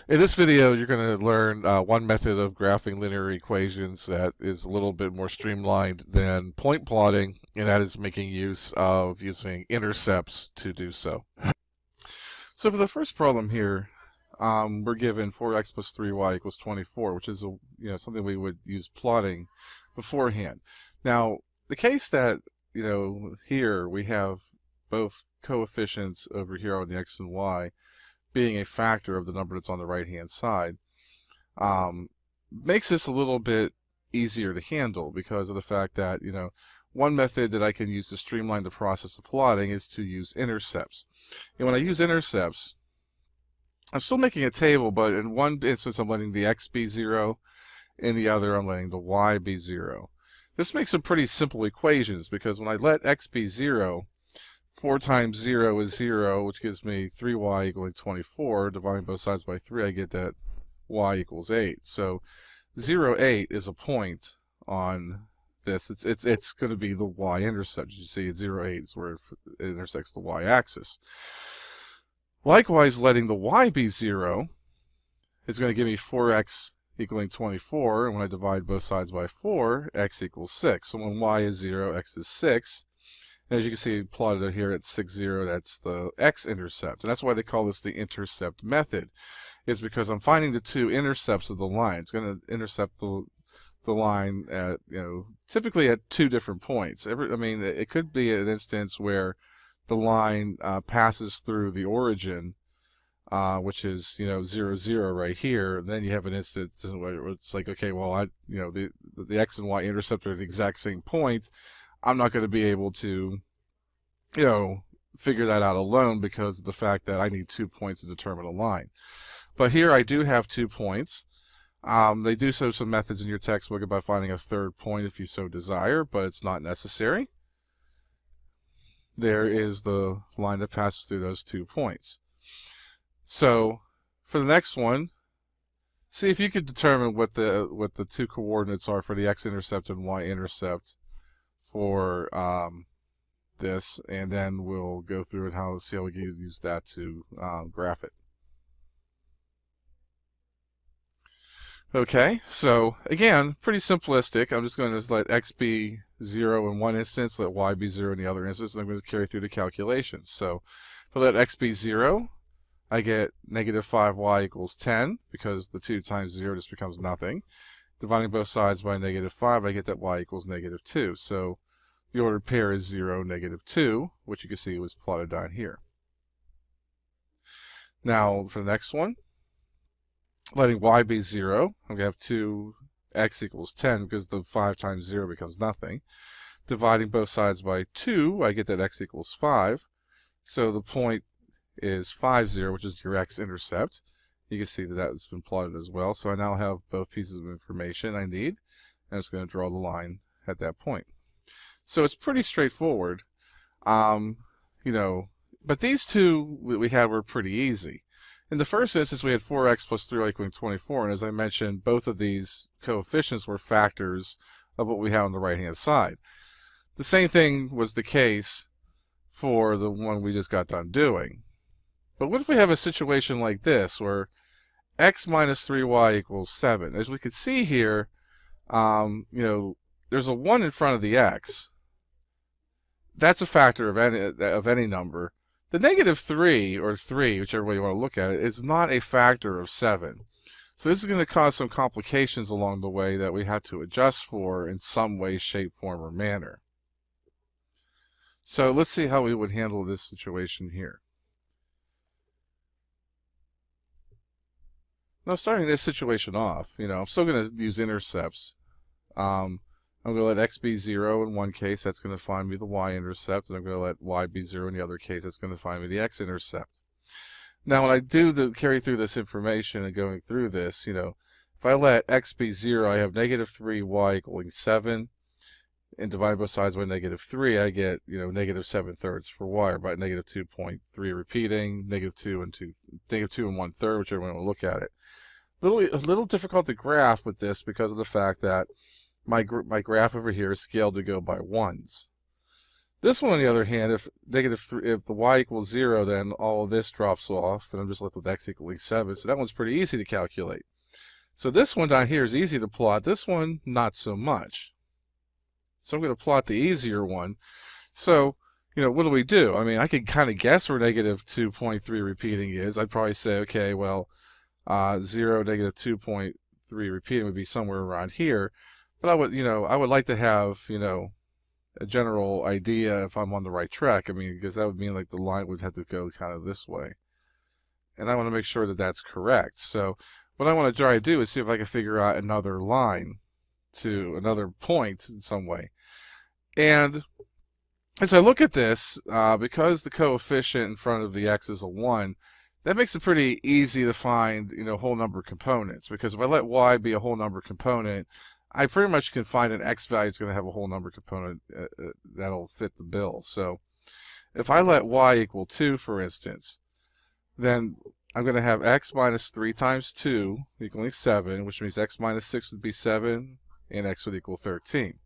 In this video, you're going to learn one method of graphing linear equations that is a little bit more streamlined than point plotting, and that is making use of using intercepts to do so. So for the first problem here, we're given 4x plus 3y equals 24, which is something we would use plotting beforehand. Now, the case that here we have both coefficients over here on the x and y being a factor of the number that's on the right hand side, makes this a little bit easier to handle because of the fact that one method that I can use to streamline the process of plotting is to use intercepts. And when I use intercepts, I'm still making a table, but in one instance I'm letting the x be 0, in the other I'm letting the y be 0. This makes some pretty simple equations because when I let x be 0, 4 times 0 is 0, which gives me 3y equaling 24. Dividing both sides by 3, I get that y equals 8. So 0, 8 is a point on this. It's going to be the y-intercept. You see, 0, 8 is where it intersects the y-axis. Likewise, letting the y be 0 is going to give me 4x equaling 24, and when I divide both sides by 4, x equals 6. So when y is 0, x is 6. And as you can see plotted here at 6, 0, that's the x-intercept. And that's why they call this the intercept method, is because I'm finding the two intercepts of the line. It's going to intercept the line at, typically at two different points. It could be an instance where the line passes through the origin, which is 0, 0 right here. And then you have an instance where it's like, okay, well, the x and y intercept are at the exact same point. I'm not going to be able to, figure that out alone because of the fact that I need 2 points to determine a line. But here I do have 2 points. They do show some methods in your textbook about finding a third point if you so desire, but it's not necessary. There is the line that passes through those 2 points. So for the next one, see if you could determine what the two coordinates are for the x-intercept and y-intercept for this, and then we'll go through and see how we can use that to graph it. Okay, so again, pretty simplistic. I'm just going to let x be 0 in one instance, let y be 0 in the other instance, and I'm going to carry through the calculations. So if I let x be 0, I get negative 5y equals 10, because the 2 times 0 just becomes nothing. Dividing both sides by negative 5, I get that y equals negative 2. So the ordered pair is 0, negative 2, which you can see was plotted down here. Now for the next one, letting y be 0, I'm going to have 2x equals 10 because the 5 times 0 becomes nothing. Dividing both sides by 2, I get that x equals 5. So the point is 5, 0, which is your x-intercept. You can see that has been plotted as well. So I now have both pieces of information I need, and I'm just going to draw the line at that point. So it's pretty straightforward, but these two we had were pretty easy. In the first instance, we had 4x plus 3y equaling 24, and as I mentioned, both of these coefficients were factors of what we have on the right-hand side. The same thing was the case for the one we just got done doing. But what if we have a situation like this, where x minus 3y equals 7? As we can see here, there's a 1 in front of the x. That's a factor of any number. The negative 3, or 3, whichever way you want to look at it, is not a factor of 7. So this is going to cause some complications along the way that we have to adjust for in some way, shape, form, or manner. So let's see how we would handle this situation here. Now, starting this situation off, I'm still going to use intercepts. I'm going to let x be 0 in one case, that's going to find me the y-intercept, and I'm going to let y be 0 in the other case, that's going to find me the x-intercept. Now, when I do carry through this information and going through this, if I let x be 0, I have negative 3y equaling 7, and divide both sides by negative 3, I get, negative 7/3 for y, or about negative 2.3 repeating, negative 2 and 1/3, whichever way you want to look at it. A little difficult to graph with this because of the fact that my graph over here is scaled to go by ones. This one, on the other hand, if if the y equals 0, then all of this drops off, and I'm just left with x equaling 7. So that one's pretty easy to calculate. So this one down here is easy to plot. This one, not so much. So I'm going to plot the easier one. So, what do we do? I mean, I could kind of guess where negative 2.3 repeating is. I'd probably say, okay, well, 0, negative 2.3 repeating would be somewhere around here. But I would like to have, a general idea if I'm on the right track. I mean, because that would mean like the line would have to go kind of this way. And I want to make sure that that's correct. So what I want to try to do is see if I can figure out another line to another point in some way. And as I look at this, because the coefficient in front of the x is a 1, that makes it pretty easy to find, whole number components. Because if I let y be a whole number component, I pretty much can find an x value is going to have a whole number component that'll fit the bill. So if I let y equal 2, for instance, then I'm going to have x minus 3 times 2 equaling 7, which means x minus 6 would be 7, and x would equal 13.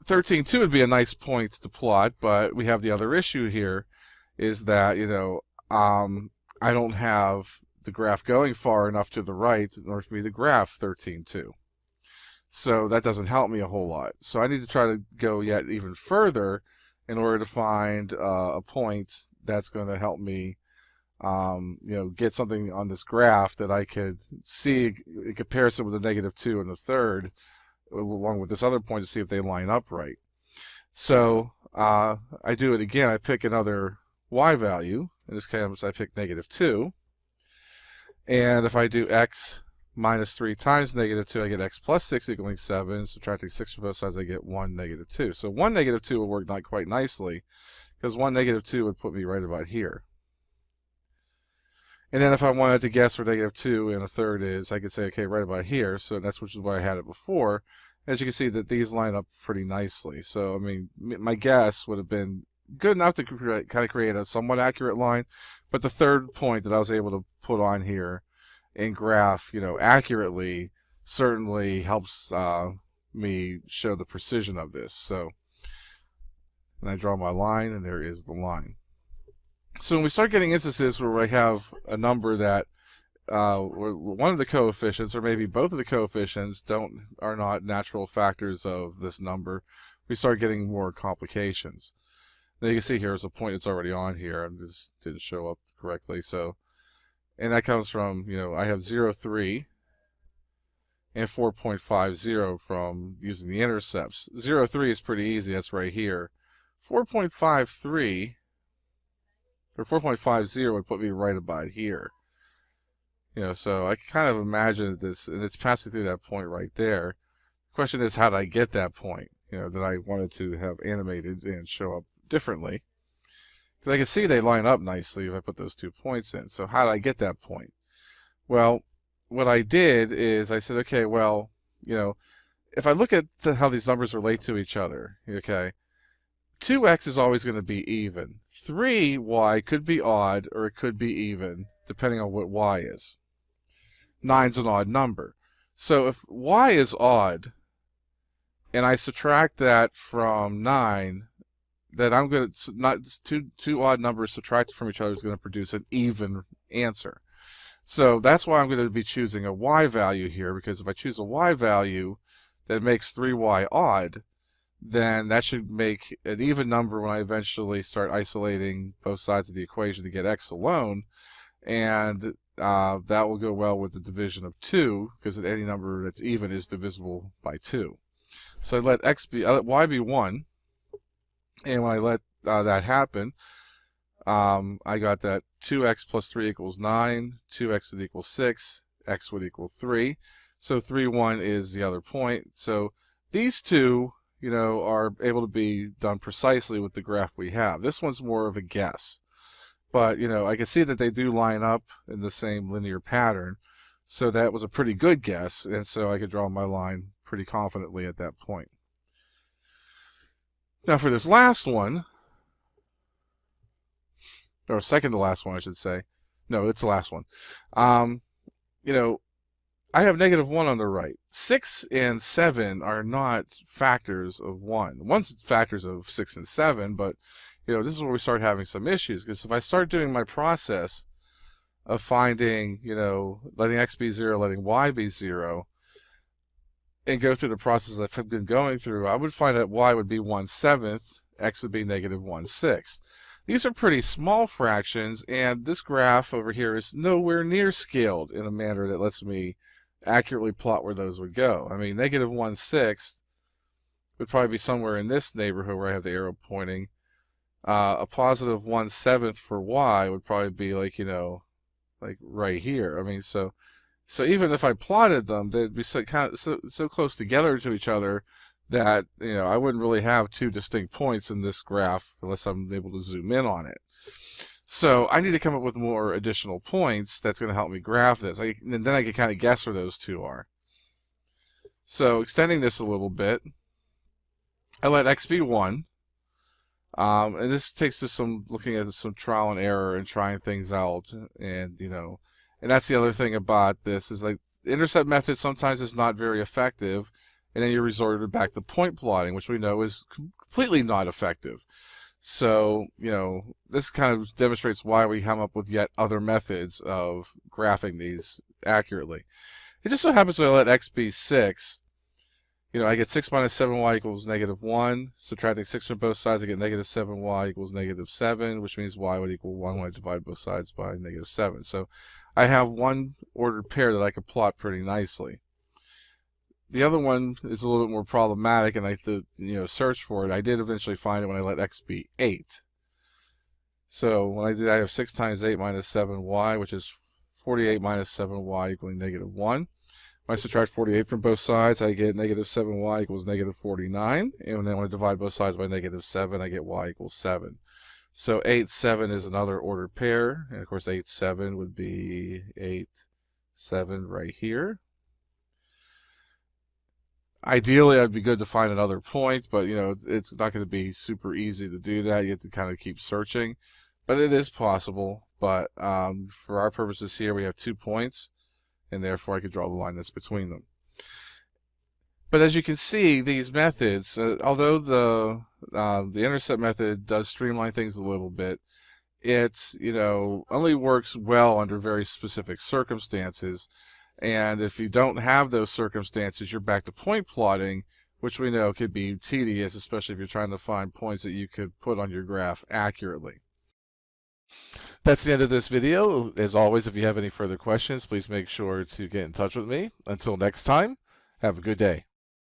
13, 2 would be a nice point to plot, but we have the other issue here, is that, I don't have the graph going far enough to the right in order for me to graph 13, 2. So that doesn't help me a whole lot. So I need to try to go yet even further in order to find a point that's going to help me, get something on this graph that I could see in comparison with the negative 2 and the third, along with this other point, to see if they line up right. So I do it again. I pick another y value. In this case, I pick negative 2. And if I do x minus 3 times negative 2, I get x plus 6 equaling 7. Subtracting 6 from both sides, I get 1, negative 2. So 1, negative 2 will work not quite nicely, because 1, negative 2 would put me right about here. And then if I wanted to guess where negative 2 and a third is, I could say, okay, right about here. So that's which is where I had it before. As you can see, that these line up pretty nicely. So, I mean, my guess would have been good enough to kind of create a somewhat accurate line. But the third point that I was able to put on here and graph, accurately certainly helps me show the precision of this. So, and I draw my line, and there is the line. So when we start getting instances where I have a number that where one of the coefficients, or maybe both of the coefficients, are not natural factors of this number, we start getting more complications. Now you can see here is a point that's already on here. I just didn't show up correctly. So, and that comes from, I have 0, 3 and 4.50 from using the intercepts. 0, 3 is pretty easy. That's right here. 4.53 or 4.50 would put me right about here. So I can kind of imagine this, and it's passing through that point right there. The question is, how did I get that point? That I wanted to have animated and show up differently. Because I can see they line up nicely if I put those 2 points in. So how did I get that point? Well, what I did is I said, okay, well, if I look at how these numbers relate to each other, okay, 2x is always going to be even. 3y could be odd or it could be even, depending on what y is. 9's an odd number. So if y is odd, and I subtract that from 9, then I'm going to, not two odd numbers subtracted from each other is going to produce an even answer. So that's why I'm going to be choosing a y value here, because if I choose a y value that makes 3y odd, then that should make an even number when I eventually start isolating both sides of the equation to get x alone. And that will go well with the division of 2, because any number that's even is divisible by 2. So I let y be 1, and when I let that happen, I got that 2x plus 3 equals 9, 2x would equal 6, x would equal 3. So 3, 1 is the other point. So these two, are able to be done precisely with the graph we have. This one's more of a guess. But, I can see that they do line up in the same linear pattern. So that was a pretty good guess, and so I could draw my line pretty confidently at that point. Now for this last one, or second to last one, I should say. No, it's the last one. I have -1 on the right. 6 and 7 are not factors of 1. One's factors of 6 and 7, but this is where we start having some issues, because if I start doing my process of finding, letting x be 0, letting y be 0, and go through the process I've been going through, I would find that y would be 1/7, x would be -1/6. These are pretty small fractions, and this graph over here is nowhere near scaled in a manner that lets me accurately plot where those would go. I mean, -1/6 would probably be somewhere in this neighborhood where I have the arrow pointing. A positive 1/7 for y would probably be like, like right here. I mean, so even if I plotted them, they'd be so close together to each other that I wouldn't really have two distinct points in this graph unless I'm able to zoom in on it. So I need to come up with more additional points that's going to help me graph this. And then I can kind of guess where those two are. So extending this a little bit, I let x be 1. And this takes to some looking at some trial and error and trying things out. And that's the other thing about this is, like, the intercept method sometimes is not very effective. And then you're resorted back to point plotting, which we know is completely not effective. So, this kind of demonstrates why we come up with yet other methods of graphing these accurately. It just so happens that I let x be 6. I get 6 minus 7y equals -1. Subtracting 6 from both sides, I get -7y equals -7, which means y would equal 1 when I divide both sides by -7. So I have one ordered pair that I can plot pretty nicely. The other one is a little bit more problematic, and I have to search for it. I did eventually find it when I let x be 8. So when I did, I have 6 times 8 minus 7y, which is 48 minus 7y equaling -1. When I subtract 48 from both sides, I get -7y equals -49. And then when I divide both sides by -7, I get y equals 7. So 8, 7 is another ordered pair. And of course, 8, 7 would be 8, 7 right here. Ideally, it'd be good to find another point, but it's not going to be super easy to do that. You have to kind of keep searching, but it is possible. But for our purposes here, we have 2 points, and therefore I could draw the line that's between them. But as you can see, these methods, although the intercept method does streamline things a little bit, it only works well under very specific circumstances. And if you don't have those circumstances, you're back to point plotting, which we know could be tedious, especially if you're trying to find points that you could put on your graph accurately. That's the end of this video. As always, if you have any further questions, please make sure to get in touch with me. Until next time, have a good day.